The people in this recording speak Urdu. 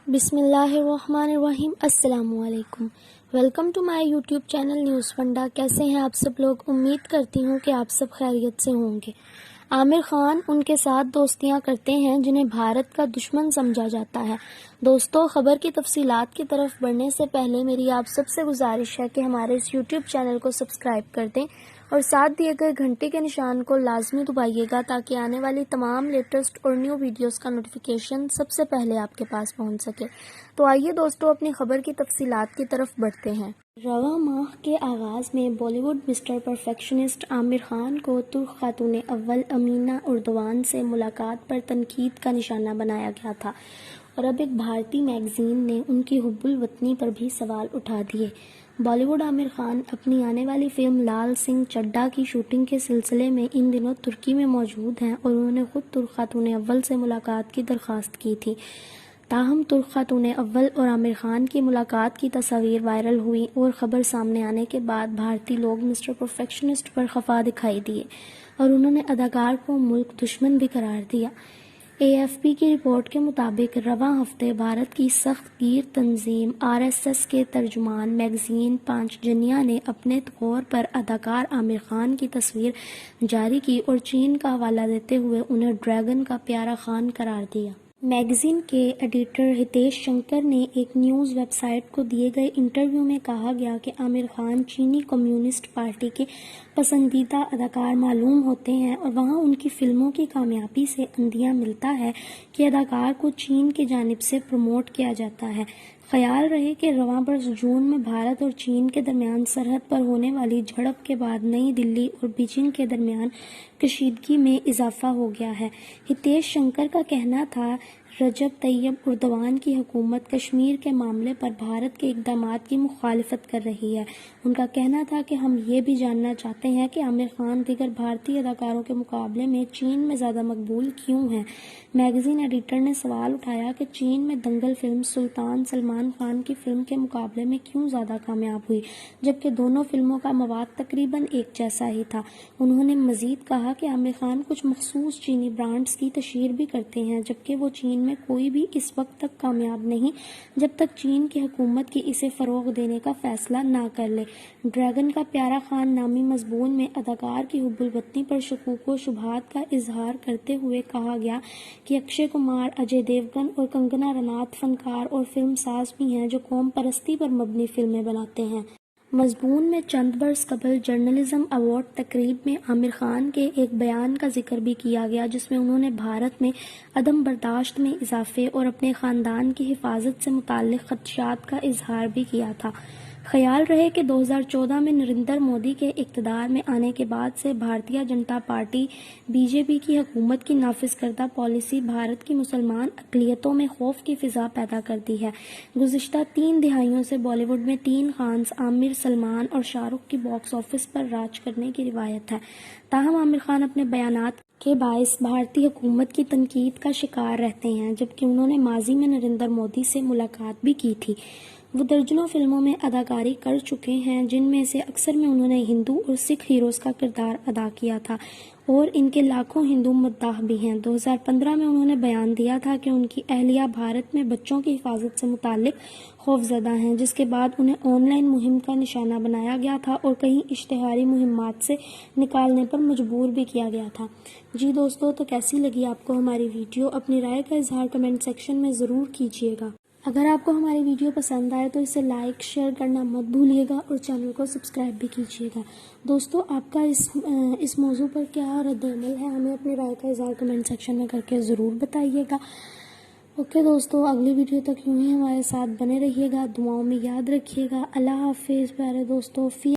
بسم اللہ الرحمن الرحیم۔ السلام علیکم، welcome to my YouTube channel news funda. کیسے ہیں آپ سب لوگ؟ امید کرتی ہوں کہ آپ سب خیریت سے ہوں گے۔ عامر خان ان کے ساتھ دوستیاں کرتے ہیں جنہیں بھارت کا دشمن سمجھا جاتا ہے۔ دوستو، خبر کی تفصیلات کی طرف بڑھنے سے پہلے میری آپ سب سے گزارش ہے کہ ہمارے اس یوٹیوب چینل کو سبسکرائب کر دیں اور ساتھ دیے گئے گھنٹی کے نشان کو لازمی دبائیے گا تاکہ آنے والی تمام لیٹسٹ اور نیو ویڈیوز کا نوٹیفیکیشن سب سے پہلے آپ کے پاس پہنچ سکے۔ تو آئیے دوستو، اپنی خبر کی تفصیلات کی طرف بڑھتے ہیں۔ رواں ماہ کے آغاز میں بالی would mister perfectionist Aamir Khan کو ترک خاتون اول امینا اردوان سے ملاقات پر تنقید کا نشانہ بنایا گیا تھا، اور اب ایک بھارتی میگزین نے ان کی حب الوطنی پر بھی سوال اٹھا دیے۔ بالی ووڈ عامر خان اپنی آنے والی فلم لال سنگھ چڈھا کی شوٹنگ کے سلسلے میں ان دنوں ترکی میں موجود ہیں اور انہوں نے خود ترک خاتون اول سے ملاقات کی درخواست کی تھی۔ تاہم ترک خاتون اول اور عامر خان کی ملاقات کی تصاویر وائرل ہوئی اور خبر سامنے آنے کے بعد بھارتی لوگ مسٹر پرفیکشنسٹ پر خفا دکھائی دیے اور انہوں نے اداکار کو ملک دشمن بھی قرار دیا۔ AFP کی رپورٹ کے مطابق رواں ہفتے بھارت کی سخت گیر تنظیم RSS کے ترجمان میگزین پانچجنیا نے اپنے طور پر اداکار عامر خان کی تصویر جاری کی اور چین کا حوالہ دیتے ہوئے انہیں ڈریگن کا پیارا خان قرار دیا۔ میگزین کے ایڈیٹر ہتیش شنکر نے ایک نیوز ویب سائٹ کو دیے گئے انٹرویو میں کہا گیا کہ عامر خان چینی کمیونسٹ پارٹی کے پسندیدہ اداکار معلوم ہوتے ہیں اور وہاں ان کی فلموں کی کامیابی سے اندیہ ملتا ہے کہ اداکار کو چین کی جانب سے پروموٹ کیا جاتا ہے۔ خیال رہے کہ رواں برس جون میں بھارت اور چین کے درمیان سرحد پر ہونے والی جھڑپ کے بعد نئی دلی اور بیجنگ کے درمیان کشیدگی میں اضافہ ہو گیا ہے۔ ہتیش شنکر کا کہنا تھا، رجب طیب اردوان کی حکومت کشمیر کے معاملے پر بھارت کے اقدامات کی مخالفت کر رہی ہے۔ ان کا کہنا تھا کہ ہم یہ بھی جاننا چاہتے ہیں کہ عامر خان دیگر بھارتی اداکاروں کے مقابلے میں چین میں زیادہ مقبول کیوں ہیں۔ میگزین ایڈیٹر نے سوال اٹھایا کہ چین میں دنگل فلم سلطان سلمان خان کی فلم کے مقابلے میں کیوں زیادہ کامیاب ہوئی، جبکہ دونوں فلموں کا مواد تقریباً ایک جیسا ہی تھا۔ انہوں نے مزید کہا کہ عامر خان کچھ مخصوص چینی برانڈز کی تشہیر بھی کرتے ہیں، جبکہ وہ چین میں کوئی بھی اس وقت تک کامیاب نہیں جب تک چین کی حکومت کی اسے فروغ دینے کا فیصلہ نہ کر لے۔ ڈریگن کا پیارا خان نامی مضمون میں اداکار کی حب الوطنی پر شکوک و شبہات کا اظہار کرتے ہوئے کہا گیا کہ اکشے کمار، اجے دیوگن اور کنگنا رناوت فنکار اور فلم ساز بھی ہیں جو قوم پرستی پر مبنی فلمیں بناتے ہیں۔ مضمون میں چند برس قبل جرنلزم ایوارڈ تقریب میں عامر خان کے ایک بیان کا ذکر بھی کیا گیا جس میں انہوں نے بھارت میں عدم برداشت میں اضافے اور اپنے خاندان کی حفاظت سے متعلق خدشات کا اظہار بھی کیا تھا۔ خیال رہے کہ 2014 میں نریندر مودی کے اقتدار میں آنے کے بعد سے بھارتیہ جنتا پارٹی BJP کی حکومت کی نافذ کردہ پالیسی بھارت کی مسلمان اقلیتوں میں خوف کی فضا پیدا کرتی ہے۔ گزشتہ 3 دہائیوں سے بالی ووڈ میں 3 خانز عامر، سلمان اور شاہ رخ کی باکس آفس پر راج کرنے کی روایت ہے۔ تاہم عامر خان اپنے بیانات کے باعث بھارتی حکومت کی تنقید کا شکار رہتے ہیں، جبکہ انہوں نے ماضی میں نریندر مودی سے ملاقات بھی کی تھی۔ وہ درجنوں فلموں میں اداکاری کر چکے ہیں، جن میں سے اکثر میں انہوں نے ہندو اور سکھ ہیروز کا کردار ادا کیا تھا اور ان کے لاکھوں ہندو مداح بھی ہیں۔ 2015 میں انہوں نے بیان دیا تھا کہ ان کی اہلیہ بھارت میں بچوں کی حفاظت سے متعلق خوفزدہ ہیں، جس کے بعد انہیں آن لائن مہم کا نشانہ بنایا گیا تھا اور کئی اشتہاری مہمات سے نکالنے پر مجبور بھی کیا گیا تھا۔ جی دوستو، تو کیسی لگی آپ کو ہماری ویڈیو؟ اپنی رائے کا اظہار کمنٹ سیکشن میں ضرور کیجیے گا۔ اگر آپ کو ہماری ویڈیو پسند آئے تو اسے لائک، شیئر کرنا مت بھولیے گا اور چینل کو سبسکرائب بھی کیجیے گا۔ دوستو، آپ کا اس موضوع پر کیا رد عمل ہے؟ ہمیں اپنی رائے کا اظہار کمنٹ سیکشن میں کر کے ضرور بتائیے گا۔ اوکے دوستو، اگلی ویڈیو تک یوں ہی ہمارے ساتھ بنے رہیے گا، دعاؤں میں یاد رکھیے گا۔ اللہ حافظ پیارے دوستو۔